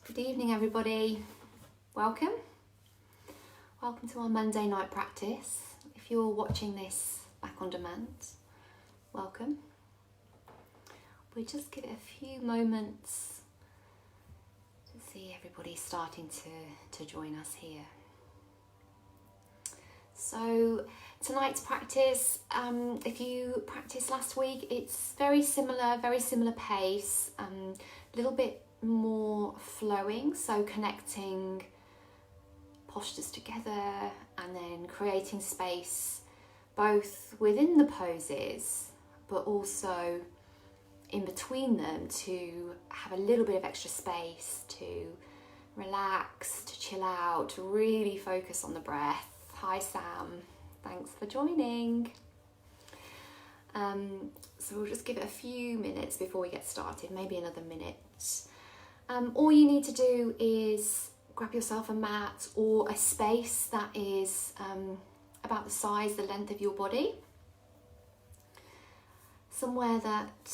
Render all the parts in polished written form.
Good evening, everybody. Welcome. Welcome to our Monday night practice. If you're watching this back on demand, welcome. We'll just give it a few moments to see everybody starting to join us here. So tonight's practice, if you practiced last week, it's very similar pace, a little bit more flowing, so connecting postures together and then creating space both within the poses but also in between them to have a little bit of extra space to relax, to chill out, to really focus on the breath. Hi Sam, thanks for joining. So we'll just give it a few minutes before we get started, maybe another minute. All you need to do is grab yourself a mat or a space that is about the size, the length of your body. Somewhere that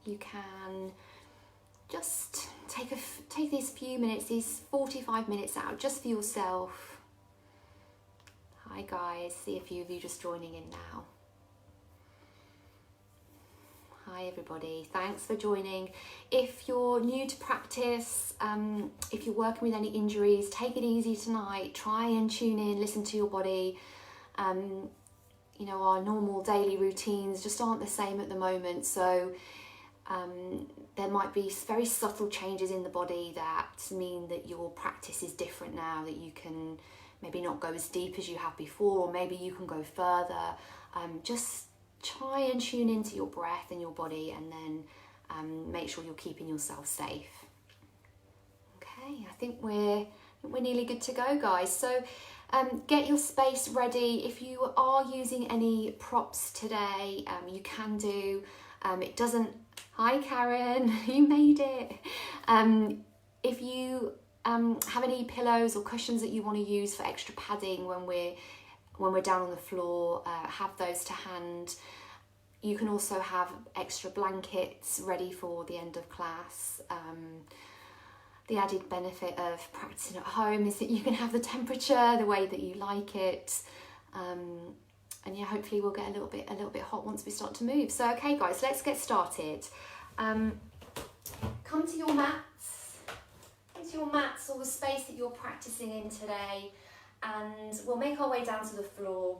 you can just take these few minutes, these 45 minutes out just for yourself. Hi guys, see a few of you just joining in now. Hi everybody, thanks for joining. If you're new to practice, if you're working with any injuries, take it easy tonight. Try and tune in, listen to your body. You know, our normal daily routines just aren't the same at the moment, so there might be very subtle changes in the body that mean that your practice is different now, that you can maybe not go as deep as you have before, or maybe you can go further. Just try and tune into your breath and your body, and then make sure you're keeping yourself safe. Okay, I think we're nearly good to go, guys. So get your space ready. If you are using any props today, you can do. It doesn't. Hi Karen, you made it. If you have any pillows or cushions that you want to use for extra padding when we're down on the floor, have those to hand. You can also have extra blankets ready for the end of class. The added benefit of practicing at home is that you can have the temperature the way that you like it. And yeah, hopefully we'll get a little bit hot once we start to move. So okay guys, let's get started. Come to your mats. Into your mats or the space that you're practicing in today, and we'll make our way down to the floor.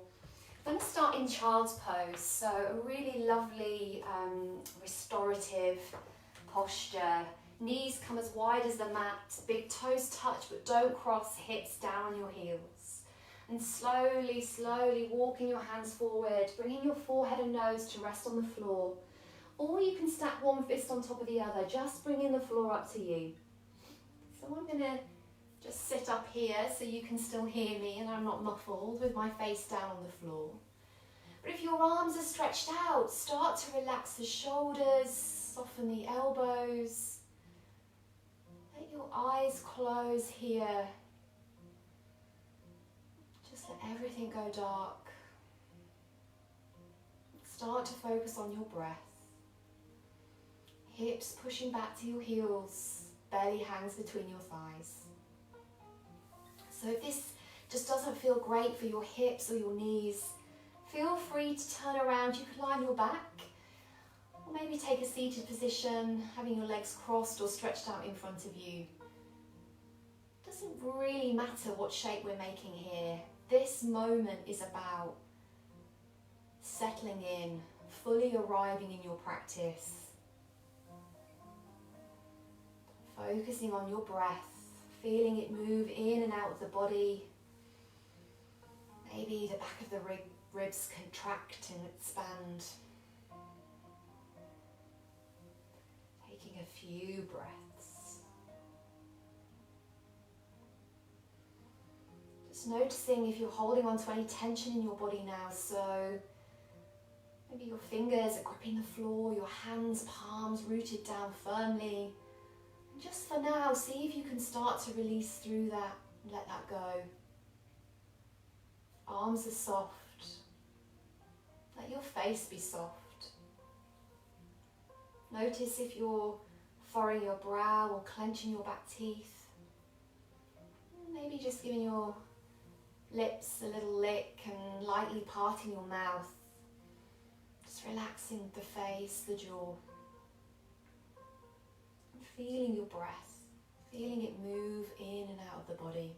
I'm going to start in child's pose, so a really lovely restorative posture. Knees come as wide as the mat, big toes touch but don't cross, hips down on your heels. And slowly walking your hands forward, bringing your forehead and nose to rest on the floor. Or you can stack one fist on top of the other, just bringing the floor up to you. So I'm going to just sit up here so you can still hear me and I'm not muffled with my face down on the floor. But if your arms are stretched out, start to relax the shoulders, soften the elbows. Let your eyes close here. Just let everything go dark. Start to focus on your breath. Hips pushing back to your heels, belly hangs between your thighs. So if this just doesn't feel great for your hips or your knees, feel free to turn around. You could lie on your back, or maybe take a seated position, having your legs crossed or stretched out in front of you. Doesn't really matter what shape we're making here. This moment is about settling in, fully arriving in your practice. Focusing on your breath, feeling it move in and out of the body. Maybe the back of the ribs contract and expand. Taking a few breaths. Just noticing if you're holding on to any tension in your body now. So maybe your fingers are gripping the floor, your hands, palms rooted down firmly. Just for now, see if you can start to release through that and let that go. Arms are soft. Let your face be soft. Notice if your furrowing your brow or clenching your back teeth. Maybe just giving your lips a little lick and lightly parting your mouth. Just relaxing the face, the jaw. And feeling your breath, feeling it move in and out of the body.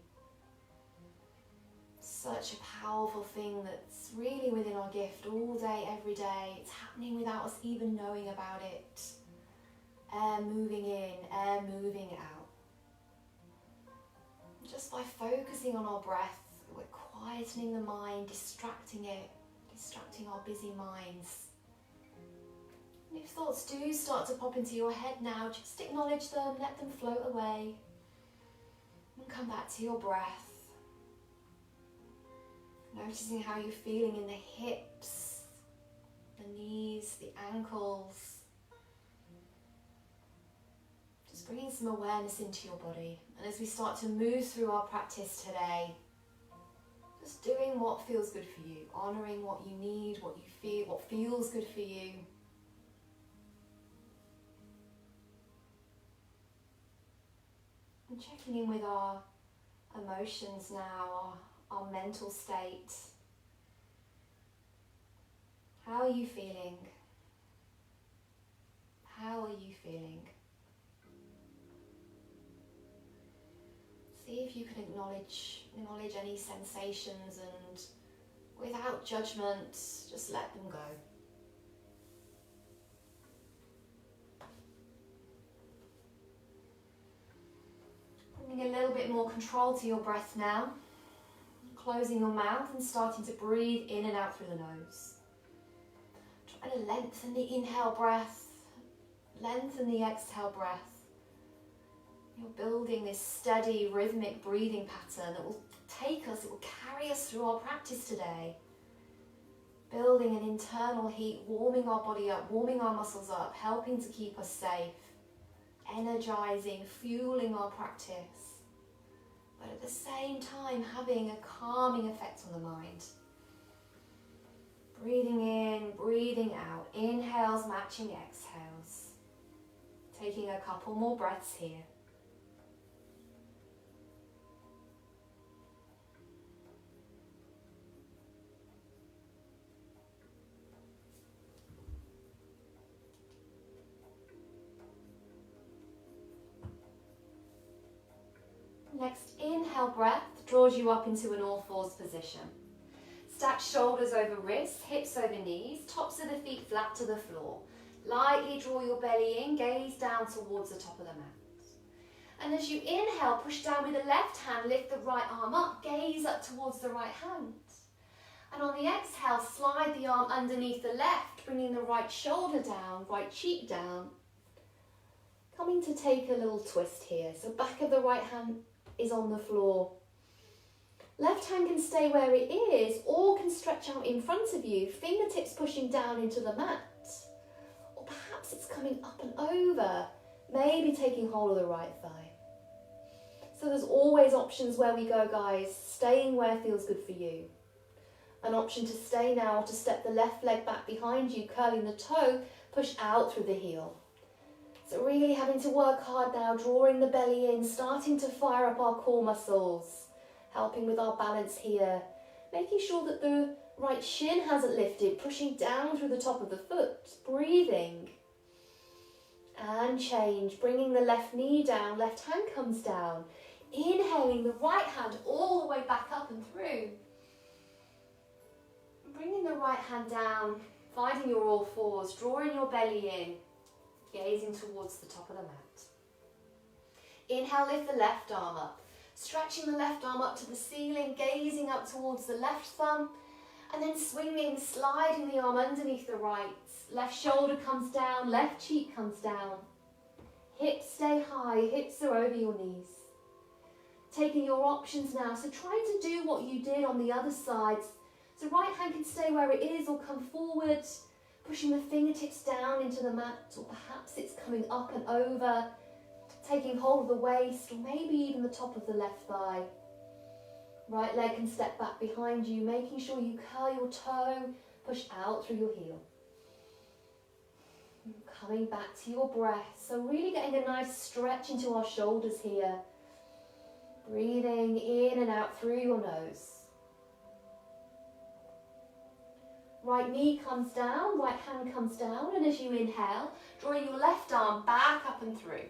Such a powerful thing that's really within our gift all day, every day. It's happening without us even knowing about it. Air moving in, air moving out. Just by focusing on our breath, we're quietening the mind, distracting it, distracting our busy minds. And if thoughts do start to pop into your head now, just acknowledge them, let them float away, and come back to your breath. Noticing how you're feeling in the hips, the knees, the ankles. Just bringing some awareness into your body. And as we start to move through our practice today, just doing what feels good for you, honouring what you need, what you feel, what feels good for you. And checking in with our emotions now, our mental state. How are you feeling? How are you feeling? See if you can acknowledge any sensations, and without judgment, just let them go. Bringing a little bit more control to your breath now. Closing your mouth and starting to breathe in and out through the nose. Trying to lengthen the inhale breath, lengthen the exhale breath. You're building this steady, rhythmic breathing pattern that will take us, it will carry us through our practice today. Building an internal heat, warming our body up, warming our muscles up, helping to keep us safe, energizing, fueling our practice, but at the same time having a calming effect on the mind. Breathing in, breathing out, inhales matching exhales. Taking a couple more breaths here. Next inhale breath draws you up into an all fours position. Stack shoulders over wrists, hips over knees, tops of the feet flat to the floor. Lightly draw your belly in, gaze down towards the top of the mat. And as you inhale, push down with the left hand, lift the right arm up, gaze up towards the right hand. And on the exhale, slide the arm underneath the left, bringing the right shoulder down, right cheek down. Coming to take a little twist here. So back of the right hand is on the floor. Left hand can stay where it is or can stretch out in front of you, fingertips pushing down into the mat. Or perhaps it's coming up and over, maybe taking hold of the right thigh. So there's always options where we go, guys, staying where feels good for you. An option to stay now or to step the left leg back behind you, curling the toe, push out through the heel. So really having to work hard now, drawing the belly in, starting to fire up our core muscles, helping with our balance here, making sure that the right shin hasn't lifted, pushing down through the top of the foot, breathing. And change, bringing the left knee down, left hand comes down, inhaling the right hand all the way back up and through. Bringing the right hand down, finding your all fours, drawing your belly in, gazing towards the top of the mat. Inhale, lift the left arm up, stretching the left arm up to the ceiling, gazing up towards the left thumb, and then swinging, sliding the arm underneath the right. Left shoulder comes down, left cheek comes down. Hips stay high, hips are over your knees. Taking your options now, so try to do what you did on the other side. So right hand can stay where it is or come forward, pushing the fingertips down into the mat, or perhaps it's coming up and over, taking hold of the waist, or maybe even the top of the left thigh. Right leg can step back behind you, making sure you curl your toe, push out through your heel. Coming back to your breath. So really getting a nice stretch into our shoulders here. Breathing in and out through your nose. Right knee comes down, right hand comes down, and as you inhale, drawing your left arm back up and through.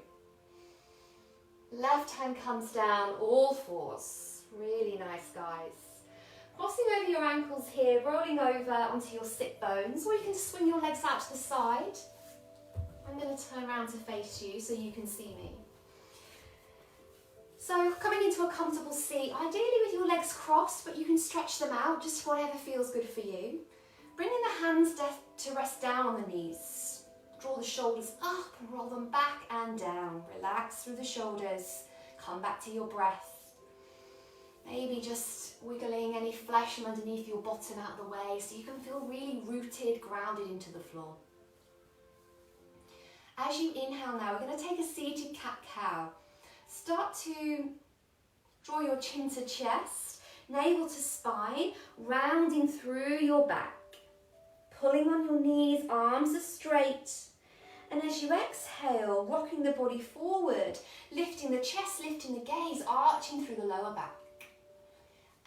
Left hand comes down, all fours. Really nice, guys. Crossing over your ankles here, rolling over onto your sit bones, or you can swing your legs out to the side. I'm going to turn around to face you so you can see me. So coming into a comfortable seat, ideally with your legs crossed, but you can stretch them out, just whatever feels good for you. Bringing the hands to rest down on the knees. Draw the shoulders up and roll them back and down. Relax through the shoulders. Come back to your breath. Maybe just wiggling any flesh from underneath your bottom out of the way so you can feel really rooted, grounded into the floor. As you inhale now, we're going to take a seated cat-cow. Start to draw your chin to chest, navel to spine, rounding through your back. Pulling on your knees, arms are straight. And as you exhale, rocking the body forward, lifting the chest, lifting the gaze, arching through the lower back.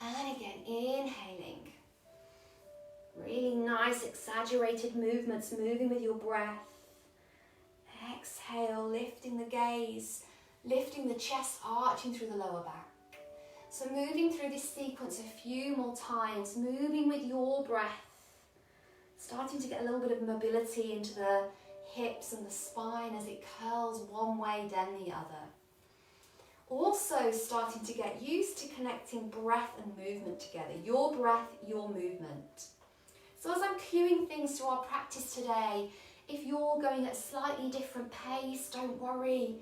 And again, inhaling. Really nice, exaggerated movements, moving with your breath. Exhale, lifting the gaze, lifting the chest, arching through the lower back. So moving through this sequence a few more times, moving with your breath. Starting to get a little bit of mobility into the hips and the spine as it curls one way then the other. Also starting to get used to connecting breath and movement together. Your breath, your movement. So as I'm cueing things to our practice today, if you're going at a slightly different pace, don't worry.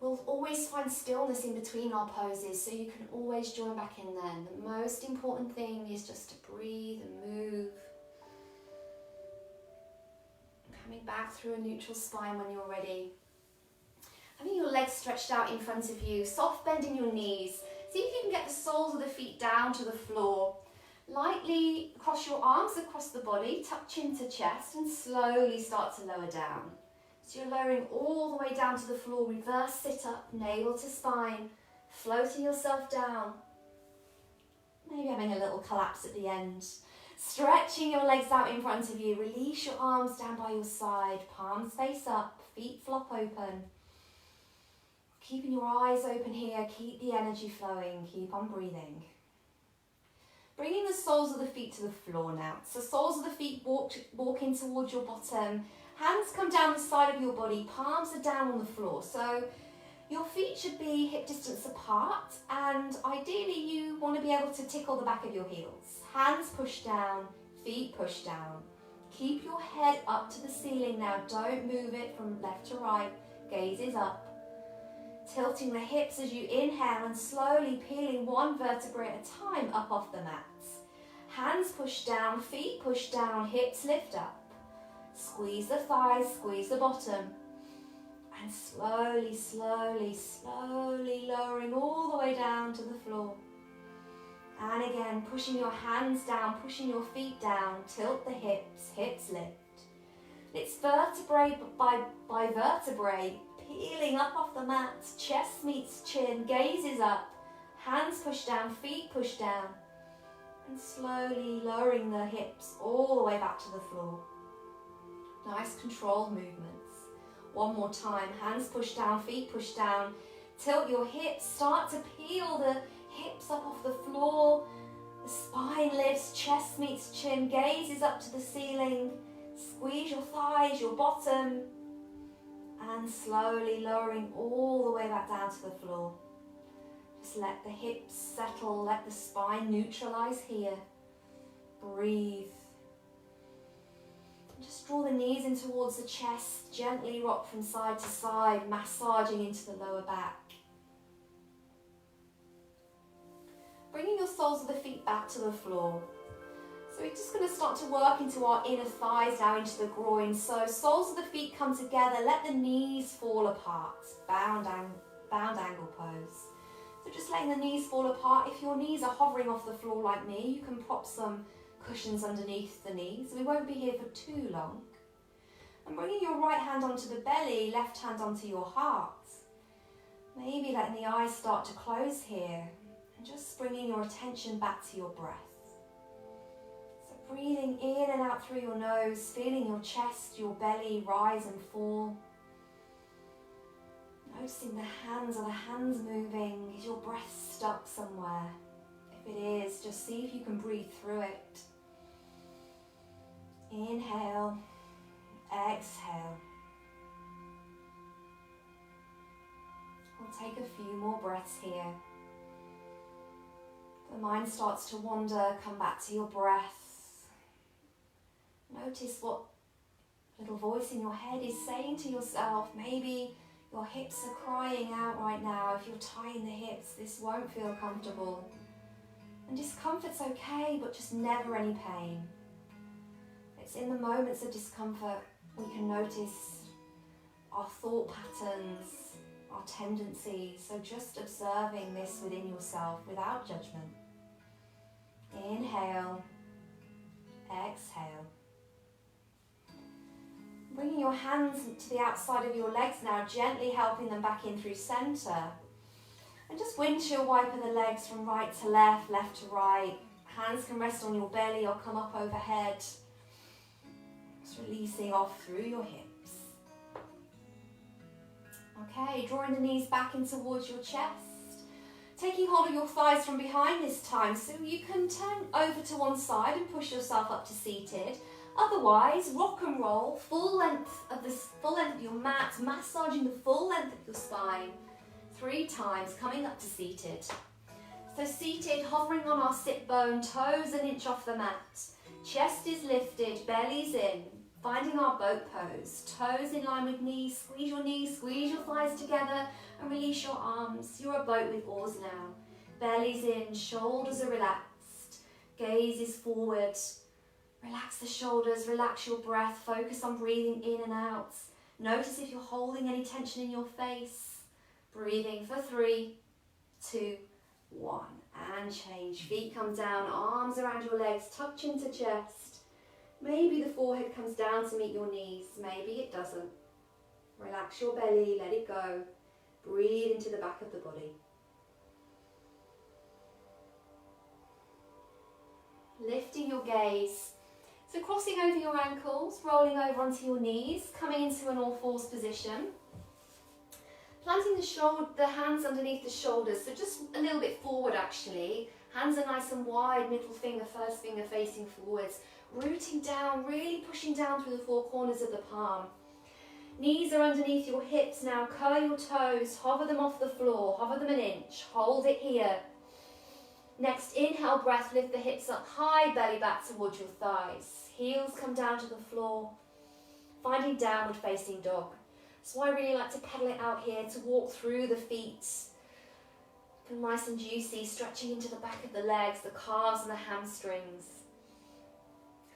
We'll always find stillness in between our poses, so you can always join back in then. The most important thing is just to breathe and move. Coming back through a neutral spine when you're ready. Having your legs stretched out in front of you, soft bending your knees. See if you can get the soles of the feet down to the floor. Lightly cross your arms across the body, tuck chin to chest, and slowly start to lower down. So you're lowering all the way down to the floor, reverse sit up, navel to spine, floating yourself down. Maybe having a little collapse at the end. Stretching your legs out in front of you, release your arms down by your side, palms face up, feet flop open. Keeping your eyes open here, keep the energy flowing, keep on breathing. Bringing the soles of the feet to the floor now. So soles of the feet walking towards your bottom, hands come down the side of your body, palms are down on the floor. So your feet should be hip distance apart, and ideally you want to be able to tickle the back of your heels. Hands push down, feet push down. Keep your head up to the ceiling now, don't move it from left to right, gaze is up. Tilting the hips as you inhale and slowly peeling one vertebrae at a time up off the mats. Hands push down, feet push down, hips lift up. Squeeze the thighs, squeeze the bottom. And slowly, slowly, slowly lowering all the way down to the floor. And again, pushing your hands down, pushing your feet down, tilt the hips, hips lift. It's vertebrae by vertebrae, peeling up off the mat, chest meets chin, gaze is up, hands push down, feet push down, and slowly lowering the hips all the way back to the floor. Nice controlled movements. One more time, hands push down, feet push down, tilt your hips, start to peel the hips up off the floor, the spine lifts, chest meets chin, gaze is up to the ceiling, squeeze your thighs, your bottom, and slowly lowering all the way back down to the floor. Just let the hips settle, let the spine neutralize here. Breathe. Just draw the knees in towards the chest, gently rock from side to side, massaging into the lower back. Bringing your soles of the feet back to the floor. So we're just going to start to work into our inner thighs now, into the groin. So soles of the feet come together, let the knees fall apart, bound angle pose. So just letting the knees fall apart. If your knees are hovering off the floor like me, you can prop some cushions underneath the knees. We won't be here for too long. And bringing your right hand onto the belly, left hand onto your heart. Maybe letting the eyes start to close here. And just bringing your attention back to your breath. So breathing in and out through your nose, feeling your chest, your belly rise and fall. Noticing the hands, are the hands moving? Is your breath stuck somewhere? If it is, just see if you can breathe through it. Inhale, exhale. We'll take a few more breaths here. The mind starts to wander, come back to your breath. Notice what little voice in your head is saying to yourself. Maybe your hips are crying out right now. If you're tying the hips, this won't feel comfortable. And discomfort's okay, but just never any pain. It's in the moments of discomfort we can notice our thought patterns, our tendencies. So just observing this within yourself without judgment. Inhale, exhale. Bringing your hands to the outside of your legs now, gently helping them back in through center. And just windshield wiper the legs from right to left, left to right. Hands can rest on your belly or come up overhead. Just releasing off through your hips. Okay, drawing the knees back in towards your chest. Taking hold of your thighs from behind this time, so you can turn over to one side and push yourself up to seated. Otherwise, rock and roll, full length of your mat, massaging the full length of your spine 3 times, coming up to seated. So seated, hovering on our sit bone, toes an inch off the mat. Chest is lifted, belly's in, finding our boat pose. Toes in line with knees, squeeze your thighs together and release your arms. You're a boat with oars now. Belly's in, shoulders are relaxed, gaze is forward. Relax the shoulders, relax your breath, focus on breathing in and out. Notice if you're holding any tension in your face. Breathing for 3, 2, 1. And change. Feet come down, arms around your legs, touch into chest. Maybe the forehead comes down to meet your knees, maybe it doesn't. Relax your belly, let it go. Breathe into the back of the body. Lifting your gaze. So crossing over your ankles, rolling over onto your knees, coming into an all-fours position. Planting the hands underneath the shoulders, so just a little bit forward actually. Hands are nice and wide, middle finger, first finger facing forwards. Rooting down, really pushing down through the 4 corners of the palm. Knees are underneath your hips now, curl your toes, hover them off the floor, hover them an inch, hold it here. Next, inhale breath, lift the hips up high, belly back towards your thighs. Heels come down to the floor, finding downward facing dog. So I really like to pedal it out here, to walk through the feet. Feel nice and juicy, stretching into the back of the legs, the calves and the hamstrings.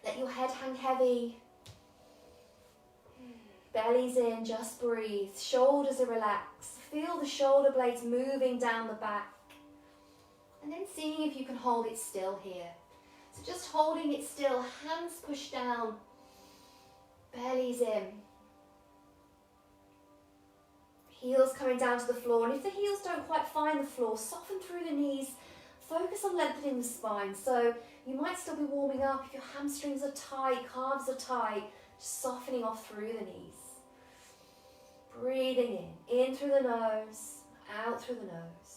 Let your head hang heavy. Belly's in, just breathe. Shoulders are relaxed. Feel the shoulder blades moving down the back. And then seeing if you can hold it still here. So just holding it still, hands pushed down, belly's in. Heels coming down to the floor, and if the heels don't quite find the floor, soften through the knees, focus on lengthening the spine. So you might still be warming up if your hamstrings are tight, calves are tight, just softening off through the knees. Breathing in through the nose, out through the nose.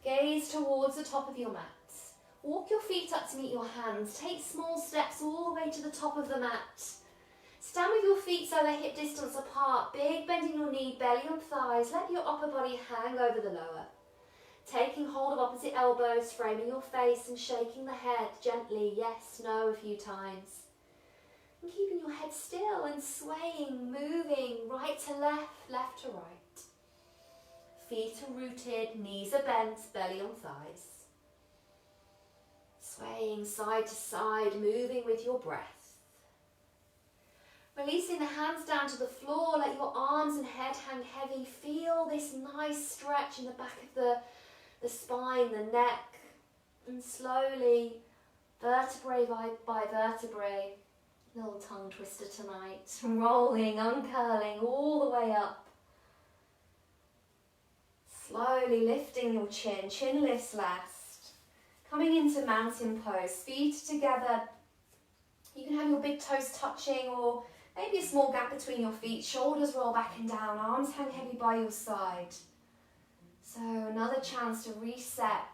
Gaze towards the top of your mat. Walk your feet up to meet your hands. Take small steps all the way to the top of the mat. Stand with your feet so they're hip distance apart. Big bend in your knee, belly on thighs. Let your upper body hang over the lower. Taking hold of opposite elbows, framing your face and shaking the head gently, yes, no, a few times. And keeping your head still and swaying, moving right to left, left to right. Feet are rooted, knees are bent, belly on thighs. Swaying side to side, moving with your breath. Releasing the hands down to the floor, let your arms and head hang heavy. Feel this nice stretch in the back of the spine, the neck. And slowly, vertebrae by vertebrae, Little tongue twister tonight. Rolling, uncurling all the way up. Slowly lifting your chin. Chin lifts last. Coming into mountain pose. Feet together. You can have your big toes touching or maybe a small gap between your feet. Shoulders roll back and down. Arms hang heavy by your side. So another chance to reset.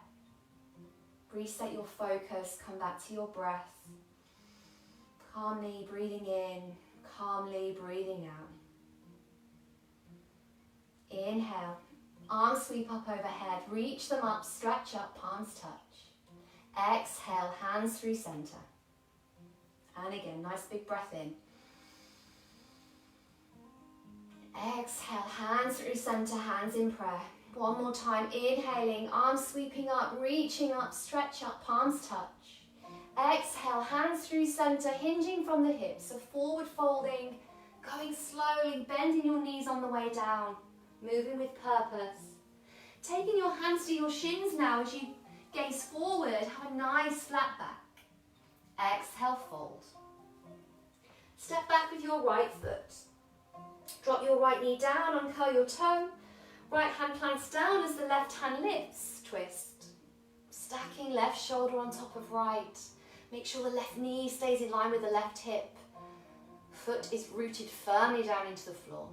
Reset your focus. Come back to your breath. Calmly breathing in, calmly breathing out. Inhale, arms sweep up overhead, reach them up, stretch up, palms touch. Exhale, hands through center. And again, nice big breath in. Exhale, hands through center, hands in prayer. One more time, inhaling, arms sweeping up, reaching up, stretch up, palms touch. Exhale, hands through center, hinging from the hips, so forward folding, going slowly, bending your knees on the way down, moving with purpose. Taking your hands to your shins now as you gaze forward, have a nice flat back. Exhale, fold. Step back with your right foot. Drop your right knee down, uncurl your toe. Right hand plants down as the left hand lifts, twist. Stacking left shoulder on top of right. Make sure the left knee stays in line with the left hip. Foot is rooted firmly down into the floor.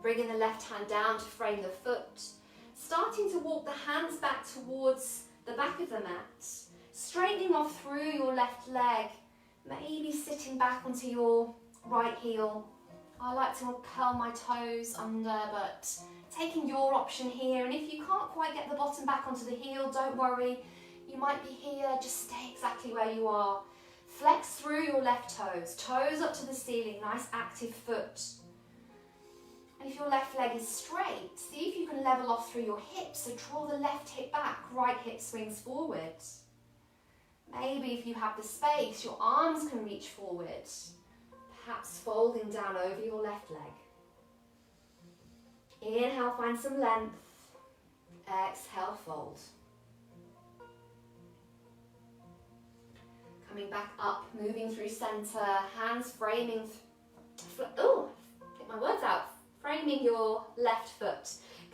Bringing the left hand down to frame the foot. Starting to walk the hands back towards the back of the mat. Straightening off through your left leg. Maybe sitting back onto your right heel. I like to curl my toes under, but taking your option here. And if you can't quite get the bottom back onto the heel, don't worry. You might be here, just stay exactly where you are. Flex through your left toes, toes up to the ceiling, nice active foot. And if your left leg is straight, see if you can level off through your hips, so draw the left hip back, right hip swings forward. Maybe if you have the space, your arms can reach forward, perhaps folding down over your left leg. Inhale, find some length. Exhale, fold. Coming back up, moving through center, hands framing, get my words out, framing your left foot.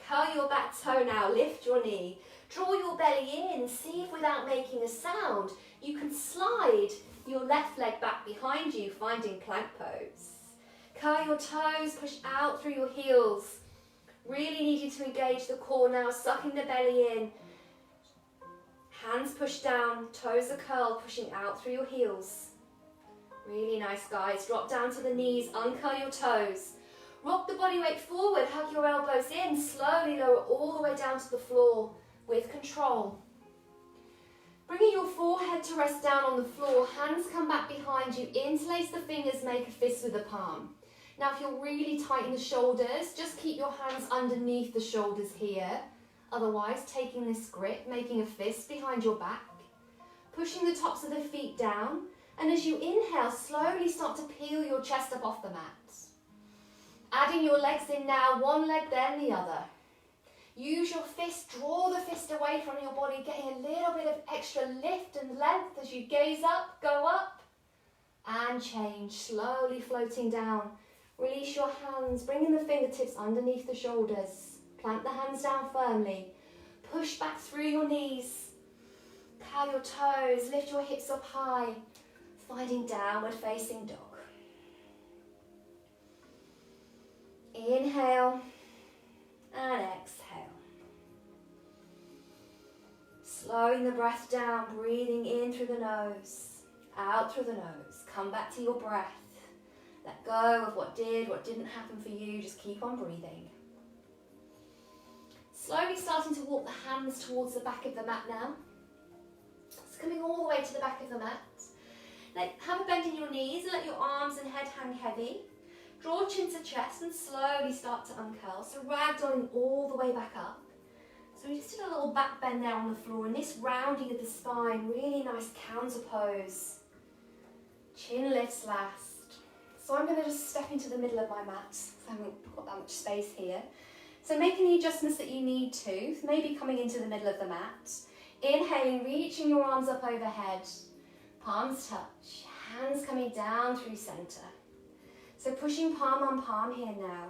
Curl your back toe now, lift your knee. Draw your belly in, see if without making a sound, you can slide your left leg back behind you, finding plank pose. Curl your toes, push out through your heels. Really needing to engage the core now, sucking the belly in. Hands push down, toes are curled, pushing out through your heels. Really nice, guys. Drop down to the knees, uncurl your toes. Rock the body weight forward, hug your elbows in, slowly lower all the way down to the floor with control. Bringing your forehead to rest down on the floor, hands come back behind you, interlace the fingers, make a fist with the palm. Now if you're really tight in the shoulders, just keep your hands underneath the shoulders here. Otherwise, taking this grip, making a fist behind your back, pushing the tops of the feet down, and as you inhale, slowly start to peel your chest up off the mat. Adding your legs in now, one leg then the other. Use your fist, draw the fist away from your body, getting a little bit of extra lift and length as you gaze up, go up, and change, slowly floating down. Release your hands, bringing the fingertips underneath the shoulders. Plant the hands down firmly. Push back through your knees. Curl your toes, lift your hips up high, finding downward facing dog. Inhale and exhale. Slowing the breath down, breathing in through the nose, out through the nose. Come back to your breath. Let go of what did, what didn't happen for you. Just keep on breathing. Slowly starting to walk the hands towards the back of the mat now. It's coming all the way to the back of the mat. Now have a bend in your knees and let your arms and head hang heavy. Draw chin to chest and slowly start to uncurl. So ragdolling all the way back up. So we just did a little back bend there on the floor, and this rounding of the spine, really nice counter pose. Chin lifts last. So I'm going to just step into the middle of my mat, because I haven't got that much space here. So make any adjustments that you need to, maybe coming into the middle of the mat. Inhaling, reaching your arms up overhead. Palms touch, hands coming down through center. So pushing palm on palm here now.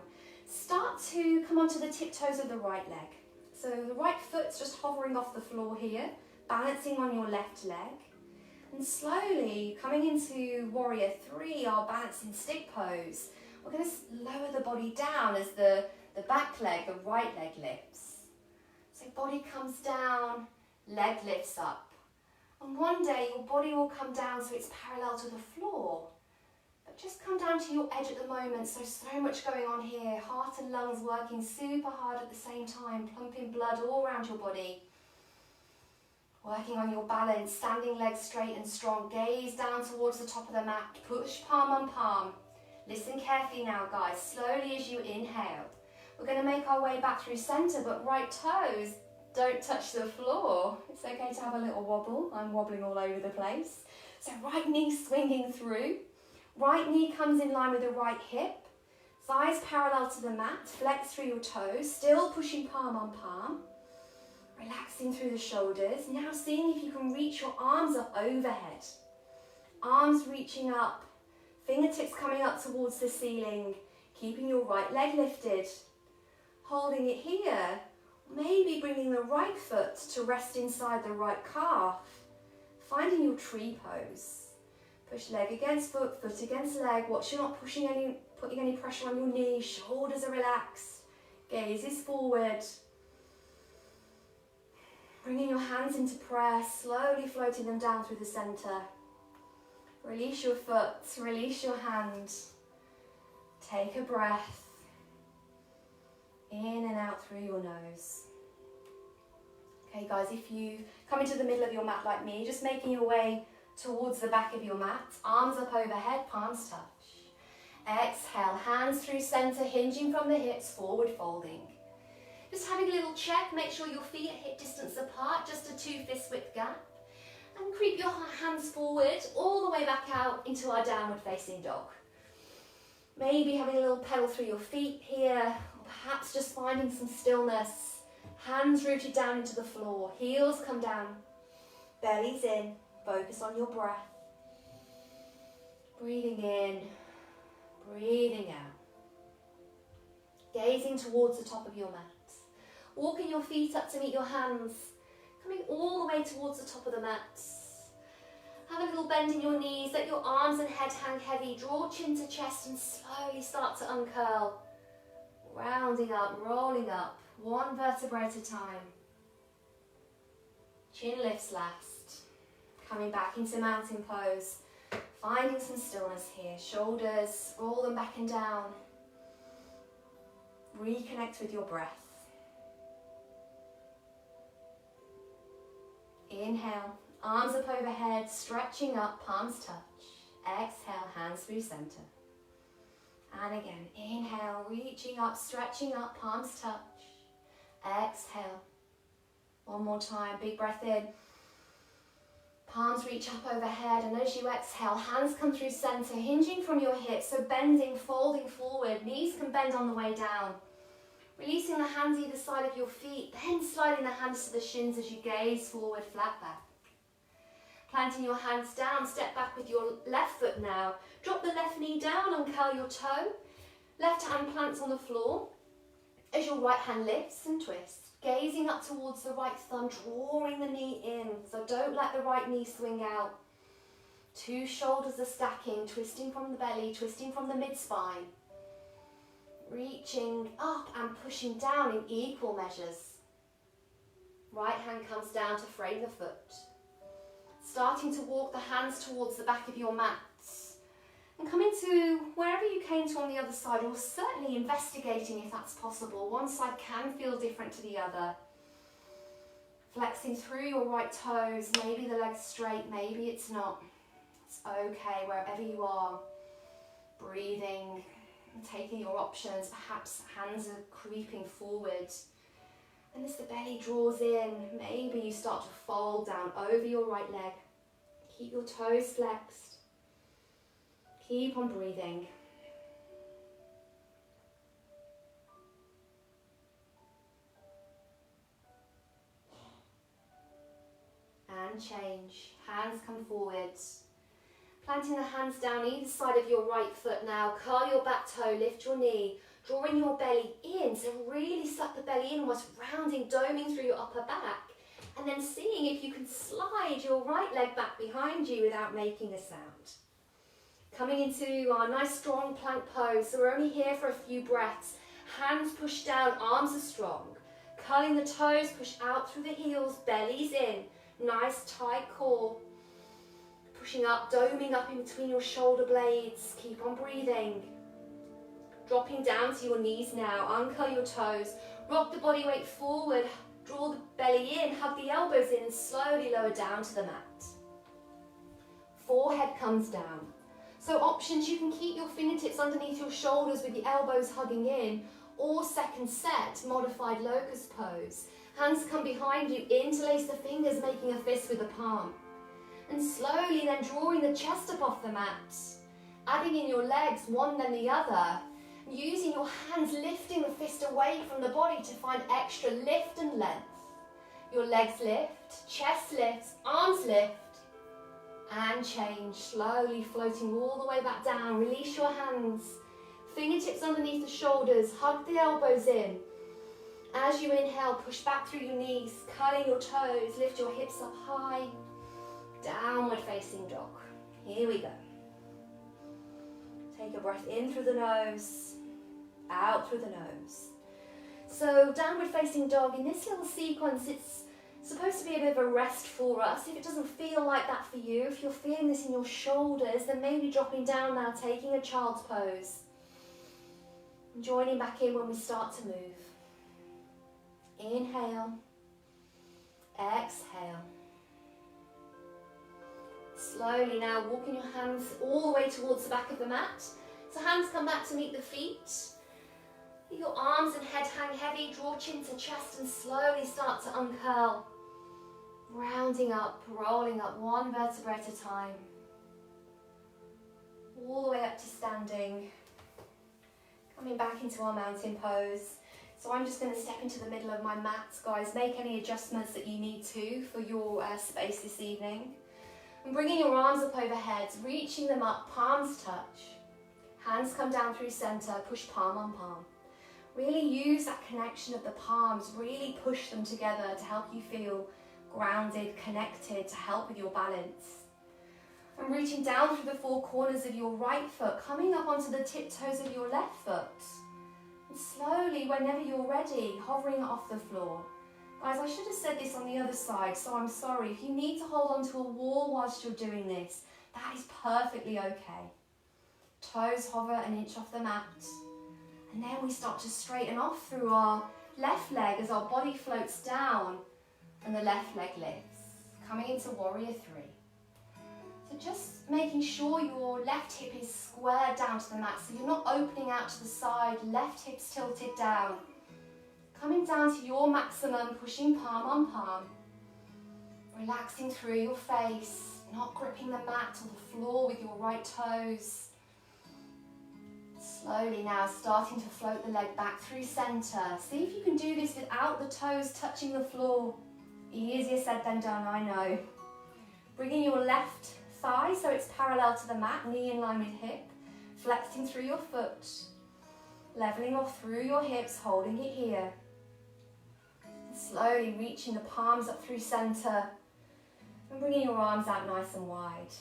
Start to come onto the tiptoes of the right leg. So the right foot's just hovering off the floor here, balancing on your left leg. And slowly coming into warrior 3, our balancing stick pose. We're going to lower the body down as the back leg, the right leg lifts. So body comes down, leg lifts up. And one day your body will come down so it's parallel to the floor. But just come down to your edge at the moment, so much going on here. Heart and lungs working super hard at the same time, pumping blood all around your body. Working on your balance, standing legs straight and strong. Gaze down towards the top of the mat. Push palm on palm. Listen carefully now, guys. Slowly as you inhale. We're going to make our way back through center, but right toes don't touch the floor. It's okay to have a little wobble. I'm wobbling all over the place. So right knee swinging through. Right knee comes in line with the right hip. Thighs parallel to the mat. Flex through your toes. Still pushing palm on palm. Relaxing through the shoulders. Now seeing if you can reach your arms up overhead. Arms reaching up. Fingertips coming up towards the ceiling. Keeping your right leg lifted. Holding it here. Maybe bringing the right foot to rest inside the right calf. Finding your tree pose. Push leg against foot, foot against leg. Watch you're not putting any pressure on your knees. Shoulders are relaxed. Gaze is forward. Bringing your hands into prayer, slowly floating them down through the center. Release your foot, release your hand. Take a breath. In and out through your nose. Okay guys, if you come into the middle of your mat like me, just making your way towards the back of your mat, arms up overhead, palms touch. Exhale, hands through center, hinging from the hips, forward folding. Just having a little check, make sure your feet are hip distance apart, just a 2 fist width gap. And creep your hands forward, all the way back out into our downward facing dog. Maybe having a little pedal through your feet here, or perhaps just finding some stillness. Hands rooted down into the floor, heels come down, belly's in, focus on your breath. Breathing in, breathing out. Gazing towards the top of your mat. Walking your feet up to meet your hands, coming all the way towards the top of the mat. Have a little bend in your knees, let your arms and head hang heavy, draw chin to chest and slowly start to uncurl. Rounding up, rolling up, one vertebra at a time. Chin lifts last. Coming back into mountain pose, finding some stillness here. Shoulders, roll them back and down. Reconnect with your breath. Inhale, arms up overhead, stretching up, palms touch. Exhale, hands through center. And again, inhale, reaching up, stretching up, palms touch. Exhale. One more time, big breath in. Palms reach up overhead, and as you exhale, hands come through center, hinging from your hips, so bending, folding forward. Knees can bend on the way down. Releasing the hands either side of your feet, then sliding the hands to the shins as you gaze forward, flat back. Planting your hands down, step back with your left foot now. Drop the left knee down, uncurl your toe. Left hand plants on the floor as your right hand lifts and twists. Gazing up towards the right thumb, drawing the knee in. So don't let the right knee swing out. 2 shoulders are stacking, twisting from the belly, twisting from the mid-spine. Reaching up and pushing down in equal measures. Right hand comes down to frame the foot. Starting to walk the hands towards the back of your mat. And coming to wherever you came to on the other side, or certainly investigating if that's possible. One side can feel different to the other. Flexing through your right toes, maybe the leg's straight, maybe it's not. It's okay wherever you are. Breathing, taking your options, perhaps hands are creeping forward. And as the belly draws in, maybe you start to fold down over your right leg. Keep your toes flexed. Keep on breathing. And change. Hands come forwards. Planting the hands down either side of your right foot now. Curl your back toe, lift your knee. Drawing your belly in, so really suck the belly in, almost rounding, doming through your upper back. And then seeing if you can slide your right leg back behind you without making a sound. Coming into our nice strong plank pose, so we're only here for a few breaths. Hands push down, arms are strong. Curling the toes, push out through the heels, bellies in. Nice tight core. Pushing up, doming up in between your shoulder blades. Keep on breathing. Dropping down to your knees now, uncurl your toes. Rock the body weight forward, draw the belly in, hug the elbows in, and slowly lower down to the mat. Forehead comes down. So options, you can keep your fingertips underneath your shoulders with the elbows hugging in, or second set, modified locust pose. Hands come behind you, interlace the fingers, making a fist with the palm. And slowly then drawing the chest up off the mat. Adding in your legs, one then the other. Using your hands, lifting the fist away from the body to find extra lift and length. Your legs lift, chest lifts, arms lift, and change, slowly floating all the way back down. Release your hands, fingertips underneath the shoulders, hug the elbows in. As you inhale, push back through your knees, curling your toes, lift your hips up high, downward facing dog. Here we go. Take a breath in through the nose, out through the nose. So downward facing dog, in this little sequence, it's supposed to be a bit of a rest for us. If it doesn't feel like that for you, if you're feeling this in your shoulders, then maybe dropping down now, taking a child's pose. And joining back in when we start to move. Inhale, exhale. Slowly now walking your hands all the way towards the back of the mat. So hands come back to meet the feet. Your arms and head hang heavy, draw chin to chest and slowly start to uncurl. Rounding up, rolling up one vertebra at a time. All the way up to standing. Coming back into our mountain pose. So I'm just going to step into the middle of my mat, guys. Make any adjustments that you need to for your space this evening. And bringing your arms up overhead, reaching them up, palms touch. Hands come down through center, push palm on palm. Really use that connection of the palms, really push them together to help you feel grounded, connected, to help with your balance. And reaching down through the four corners of your right foot, coming up onto the tiptoes of your left foot. And slowly, whenever you're ready, hovering off the floor. Guys, I should have said this on the other side, so I'm sorry. If you need to hold onto a wall whilst you're doing this, that is perfectly okay. Toes hover an inch off the mat. And then we start to straighten off through our left leg as our body floats down and the left leg lifts. Coming into warrior three. So just making sure your left hip is squared down to the mat, so you're not opening out to the side, left hip's tilted down. Coming down to your maximum, pushing palm on palm. Relaxing through your face, not gripping the mat or the floor with your right toes. Slowly now starting to float the leg back through center. See if you can do this without the toes touching the floor. Easier said than done, I know. Bringing your left thigh so it's parallel to the mat, knee in line with hip. Flexing through your foot. Leveling off through your hips, holding it here. Slowly reaching the palms up through center. And bringing your arms out nice and wide.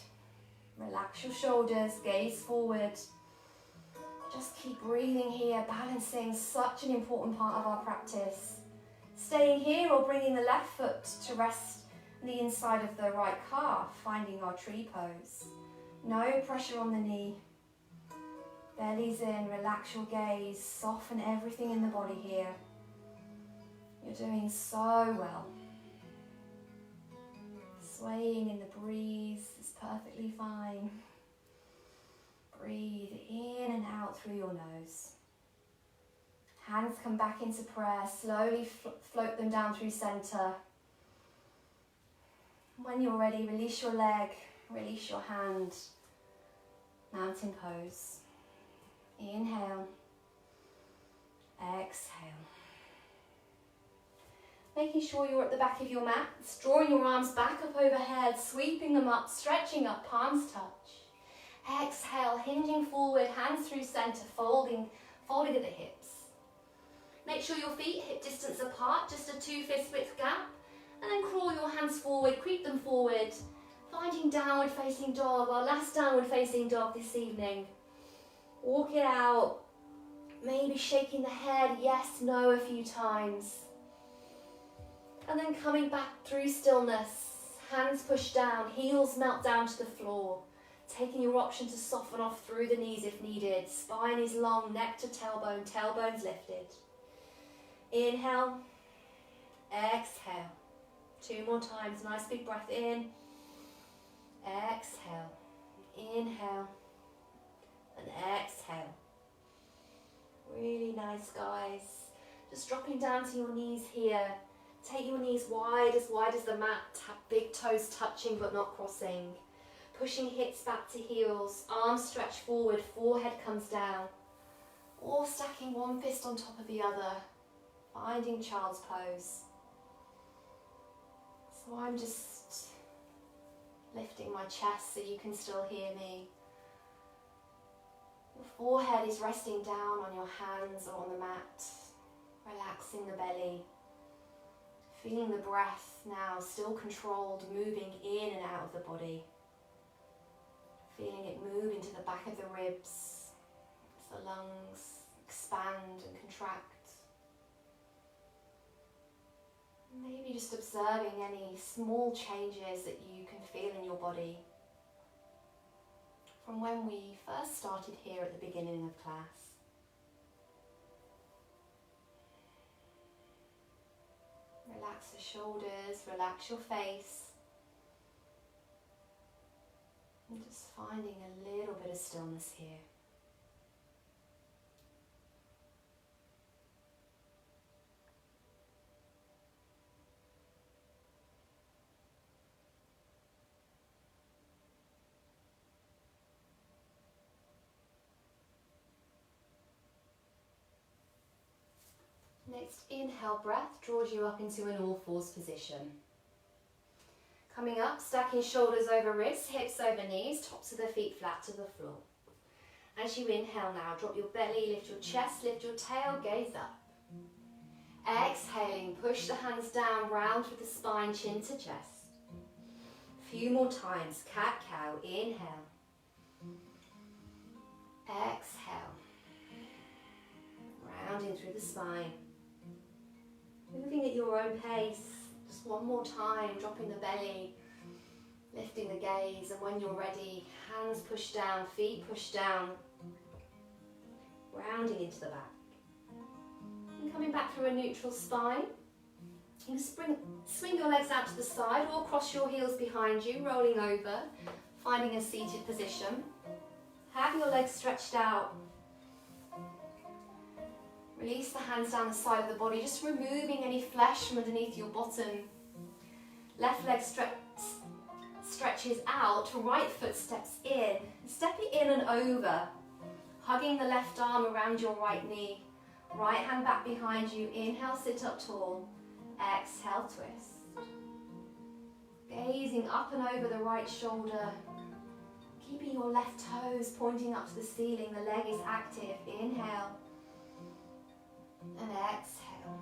Relax your shoulders, gaze forward. Just keep breathing here, balancing, such an important part of our practice. Staying here or bringing the left foot to rest on the inside of the right calf, finding our tree pose. No pressure on the knee. Belly's in, relax your gaze, soften everything in the body here. You're doing so well. Swaying in the breeze is perfectly fine. Breathe in and out through your nose. Hands come back into prayer. Slowly float them down through center. When you're ready, release your leg, release your hand. Mountain pose. Inhale. Exhale. Making sure you're at the back of your mat. Drawing your arms back up overhead, sweeping them up, stretching up, palms touch. Exhale, hinging forward, hands through center, folding at the hips. Make sure your feet hip distance apart, just a 2 fist width gap. And then crawl your hands forward, creep them forward, finding downward facing dog, our last downward facing dog this evening. Walk it out, maybe shaking the head, yes, no, a few times. And then coming back through stillness, hands push down, heels melt down to the floor. Taking your option to soften off through the knees if needed. Spine is long, neck to tailbone, tailbone's lifted. Inhale, exhale. 2 more times, nice big breath in. Exhale, inhale, and exhale. Really nice, guys. Just dropping down to your knees here. Take your knees wide as the mat, big toes touching but not crossing. Pushing hips back to heels, arms stretch forward, forehead comes down. Or stacking one fist on top of the other, finding child's pose. So I'm just lifting my chest so you can still hear me. Your forehead is resting down on your hands or on the mat, relaxing the belly. Feeling the breath now, still controlled, moving in and out of the body. Feeling it move into the back of the ribs as the lungs expand and contract. Maybe just observing any small changes that you can feel in your body from when we first started here at the beginning of class. Relax the shoulders, relax your face. And just finding a little bit of stillness here. Next inhale breath draws you up into an all fours position. Coming up, stacking shoulders over wrists, hips over knees, tops of the feet flat to the floor. As you inhale now, drop your belly, lift your chest, lift your tail, gaze up. Exhaling, push the hands down, round through the spine, chin to chest. A few more times, cat-cow, inhale. Exhale. Rounding through the spine. Moving at your own pace. Just one more time, dropping the belly, lifting the gaze, and when you're ready, hands push down, feet push down, rounding into the back. And coming back through a neutral spine, you can swing your legs out to the side or cross your heels behind you, rolling over, finding a seated position. Have your legs stretched out. Release the hands down the side of the body, just removing any flesh from underneath your bottom. Left leg stretches out, right foot steps in. Step it in and over, hugging the left arm around your right knee. Right hand back behind you. Inhale, sit up tall. Exhale, twist. Gazing up and over the right shoulder. Keeping your left toes pointing up to the ceiling. The leg is active. Inhale. And exhale.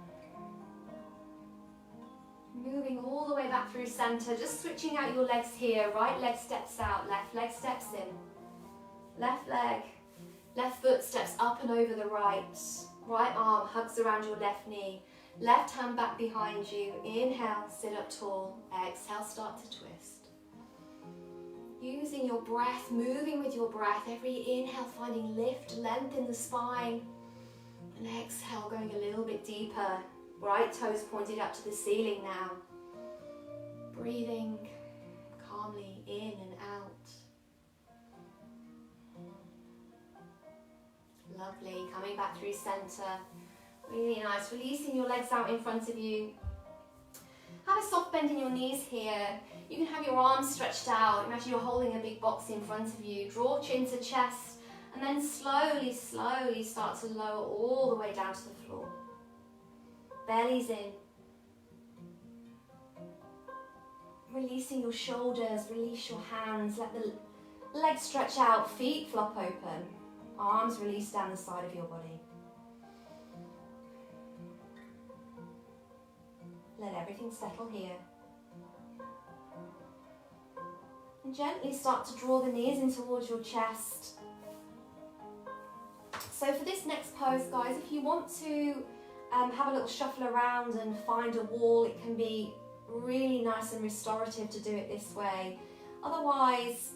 Moving all the way back through center, just switching out your legs here. Right leg steps out, left leg steps in. Left leg, left foot steps up and over the right. Right arm hugs around your left knee. Left hand back behind you. Inhale, sit up tall. Exhale, start to twist. Using your breath, moving with your breath. Every inhale finding lift, length in the spine. And exhale, going a little bit deeper. Right toes pointed up to the ceiling now. Breathing calmly in and out. Lovely. Coming back through center. Really nice. Releasing your legs out in front of you. Have a soft bend in your knees here. You can have your arms stretched out. Imagine you're holding a big box in front of you. Draw chin to chest. And then slowly, slowly start to lower all the way down to the floor. Belly's in. Releasing your shoulders, release your hands. Let the Legs stretch out, feet flop open. Arms release down the side of your body. Let everything settle here. And gently start to draw the knees in towards your chest. So for this next pose, guys, if you want to have a little shuffle around and find a wall, it can be really nice and restorative to do it this way. Otherwise,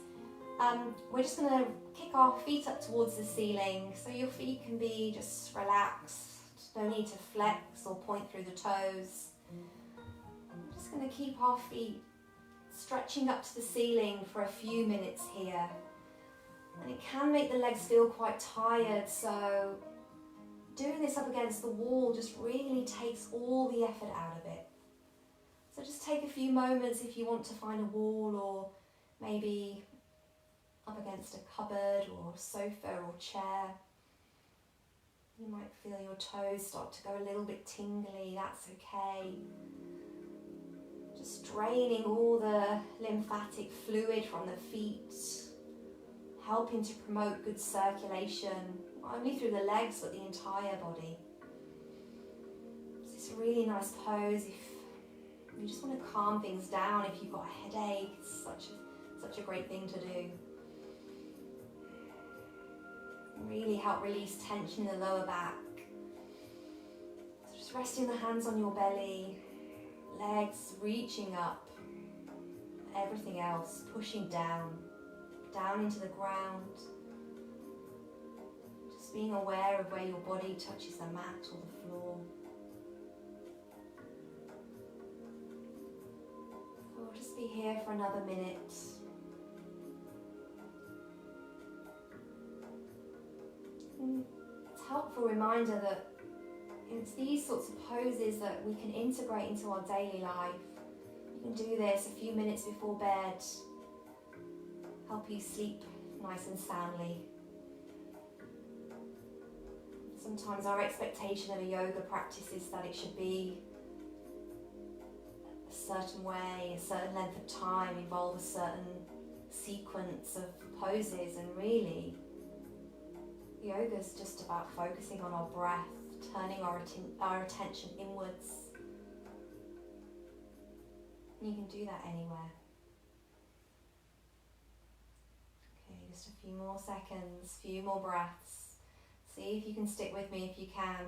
we're just going to kick our feet up towards the ceiling, so your feet can be just relaxed. No need to flex or point through the toes. I'm just going to keep our feet stretching up to the ceiling for a few minutes here. And it can make the legs feel quite tired, so doing this up against the wall just really takes all the effort out of it. So just take a few moments if you want to find a wall, or maybe up against a cupboard or a sofa or chair. You might feel your toes start to go a little bit tingly, that's okay. Just draining all the lymphatic fluid from the feet, helping to promote good circulation, not only through the legs but the entire body. It's a really nice pose if you just want to calm things down, if you've got a headache. It's such a great thing to do. Really help release tension in the lower back. So just resting the hands on your belly, legs reaching up, everything else pushing down into the ground. Just being aware of where your body touches the mat or the floor. So we'll just be here for another minute. It's a helpful reminder that it's these sorts of poses that we can integrate into our daily life. You can do this a few minutes before bed, help you sleep nice and soundly. Sometimes our expectation of a yoga practice is that it should be a certain way, a certain length of time, involve a certain sequence of poses, and really yoga is just about focusing on our breath, turning our attention inwards. You can do that anywhere. Okay, just a few more seconds, few more breaths. See if you can stick with me if you can.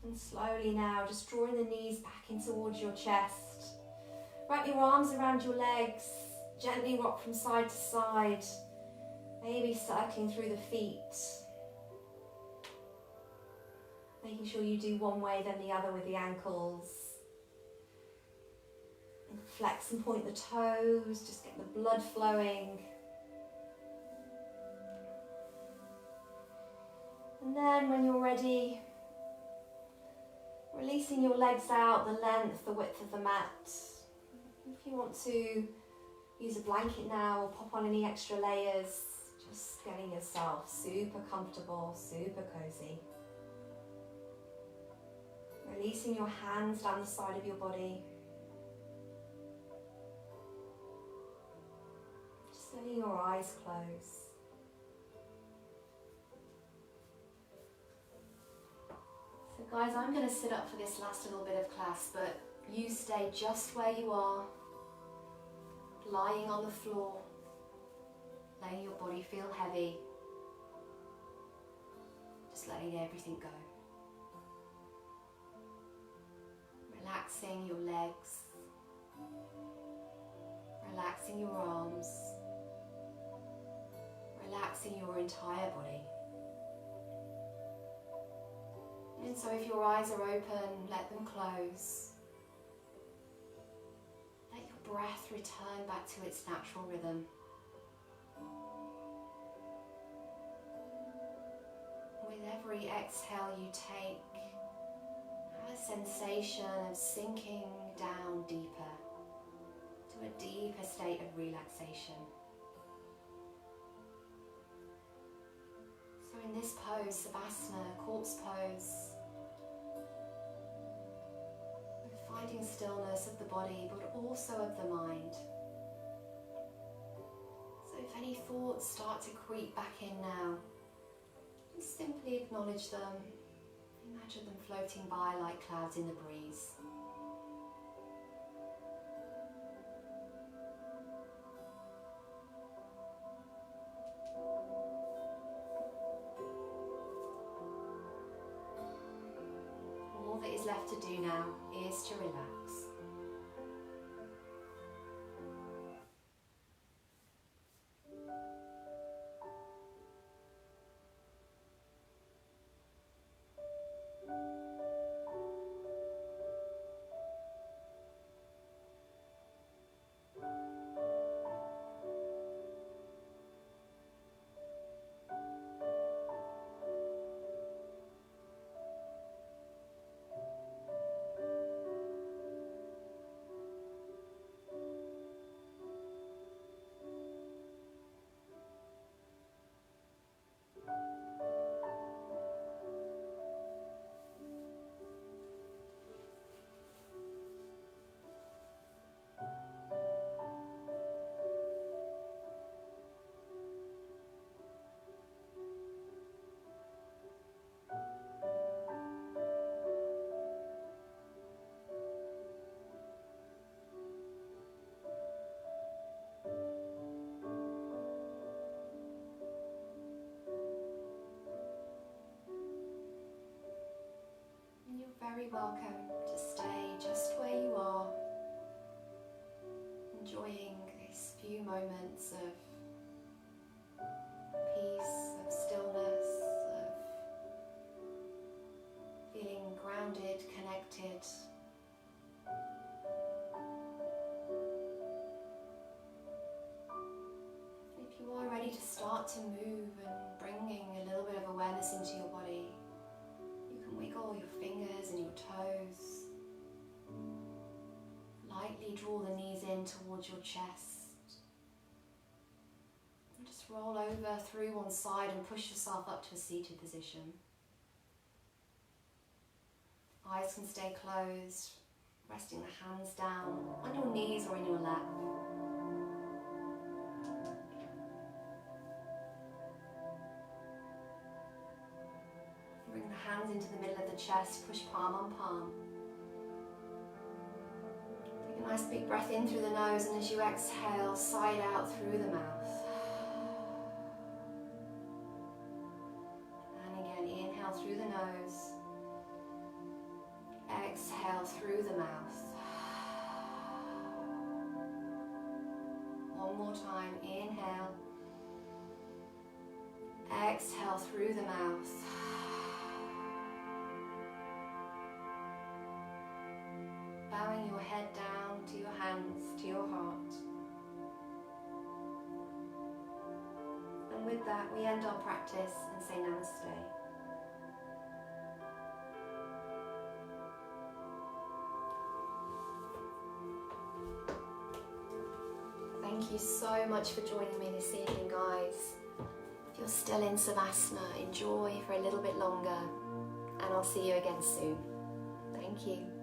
And slowly now, just drawing the knees back in towards your chest. Wrap your arms around your legs, gently rock from side to side, maybe circling through the feet. Making sure you do one way then the other with the ankles. And flex and point the toes, just get the blood flowing. And then when you're ready, releasing your legs out the length, the width of the mat. If you want to use a blanket now or pop on any extra layers, just getting yourself super comfortable, super cozy. Releasing your hands down the side of your body. Just letting your eyes close. So guys, I'm going to sit up for this last little bit of class, but you stay just where you are, lying on the floor, letting your body feel heavy, just letting everything go. Relaxing your legs, relaxing your arms, relaxing your entire body. And so if your eyes are open, let them close. Let your breath return back to its natural rhythm. With every exhale you take, have a sensation of sinking down deeper to a deeper state of relaxation. So in this pose, Savasana, corpse pose, providing stillness of the body but also of the mind. So if any thoughts start to creep back in now, just simply acknowledge them. Imagine them floating by like clouds in the breeze. All that is left to do now is to relax. Very welcome to stay just where you are, enjoying these few moments of peace, of stillness, of feeling grounded, connected. If you are ready to start to move and bringing a little bit of awareness into your body, wiggle your fingers and your toes. Lightly draw the knees in towards your chest. And just roll over through one side and push yourself up to a seated position. Eyes can stay closed, resting the hands down on your knees or in your lap. Bring the hands into the middle of the chest, push palm on palm. Take a nice big breath in through the nose, and as you exhale, sigh it out through the mouth. And again, inhale through the nose, exhale through the mouth. One more time, inhale, exhale through the mouth. Bowing your head down to your hands, to your heart. And with that, we end our practice and say namaste. Thank you so much for joining me this evening, guys. If you're still in Savasana, enjoy for a little bit longer, and I'll see you again soon. Thank you.